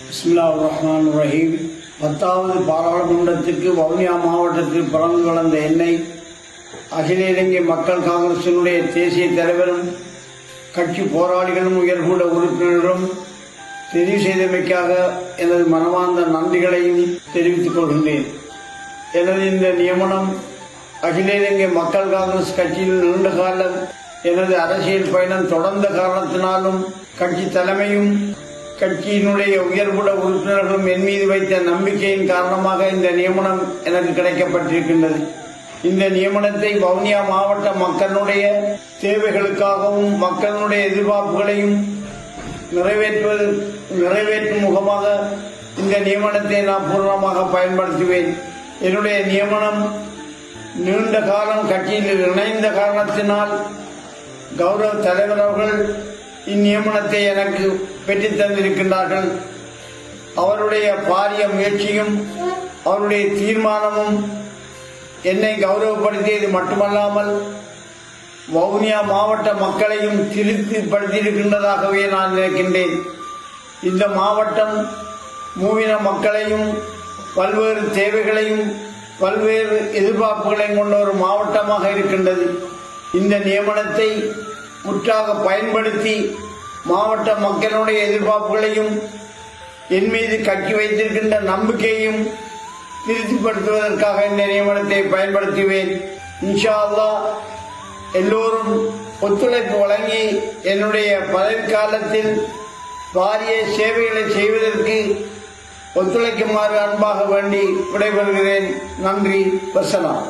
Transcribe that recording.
பிஸ்மில்லாஹிர்ரஹ்மானிர்ரஹீம். 10வது பாராளுமன்றத்திற்கு வவுனியா மாவட்டத்தில் பிறந்து வளர்ந்த என்னை அகில இலங்கை மக்கள் காங்கிரசினுடைய தேசிய தலைவரும் கட்சி போராளிகளும் உயர்கூட உறுப்பினரும் தெரிவு செய்தமைக்காக எனது மனமார்ந்த நன்றிகளையும் தெரிவித்துக் கொள்கின்றேன். எனது இந்த நியமனம் அகில இலங்கை மக்கள் காங்கிரஸ் கட்சியில் நீண்ட காலம் எனது அரசியல் பயணம் தொடர்ந்த காரணத்தினாலும் கட்சி தலைமையும் கட்சியினுடைய உயர்குட உறுப்பினர்களும் என் மீது வைத்த நம்பிக்கையின் காரணமாக இந்த நியமனம் எனக்கு கிடைக்கப்பட்டிருக்கின்றது. இந்த நியமனத்தை வவுனியா மாவட்ட மக்களுடைய தேவைகளுக்காகவும் மக்களுடைய எதிர்பார்ப்புகளையும் நிறைவேற்றும் முகமாக இந்த நியமனத்தை நான் பூர்ணமாக பயன்படுத்துவேன். என்னுடைய நியமனம் நீண்ட காலம் கட்சியில் இணைந்த காரணத்தினால் கௌரவ தலைவர் அவர்கள் இந்நியமனத்தை எனக்கு பெற்றுத் தந்திருக்கின்றார்கள். அவருடைய பாரிய முயற்சியும் அவருடைய தீர்மானமும் என்னை கௌரவப்படுத்தியது மட்டுமல்லாமல் வவுனியா மாவட்ட மக்களையும் திருப்திப்படுத்தியிருக்கின்றதாகவே நான் நினைக்கின்றேன். இந்த மாவட்டம் மூவின மக்களையும் பல்வேறு தேவைகளையும் பல்வேறு எதிர்பார்ப்புகளையும் கொண்ட ஒரு மாவட்டமாக இருக்கின்றது. இந்த நியமனத்தை முற்றாக பயன்படுத்தி மாவட்ட மக்களுடைய எதிர்பார்ப்புகளையும் என் மீது கட்சி வைத்திருக்கின்ற நம்பிக்கையையும் திருப்திப்படுத்துவதற்காக இந்த நியமனத்தை பயன்படுத்துவேன். இன்ஷா அல்லாஹ் எல்லோரும் ஒத்துழைப்பு வழங்கி என்னுடைய பதவிக்காலத்தில் பாரிய சேவைகளை செய்வதற்கு ஒத்துழைக்குமாறு அன்பாக வேண்டி விடைபெறுகிறேன். நன்றி. வசலாம்.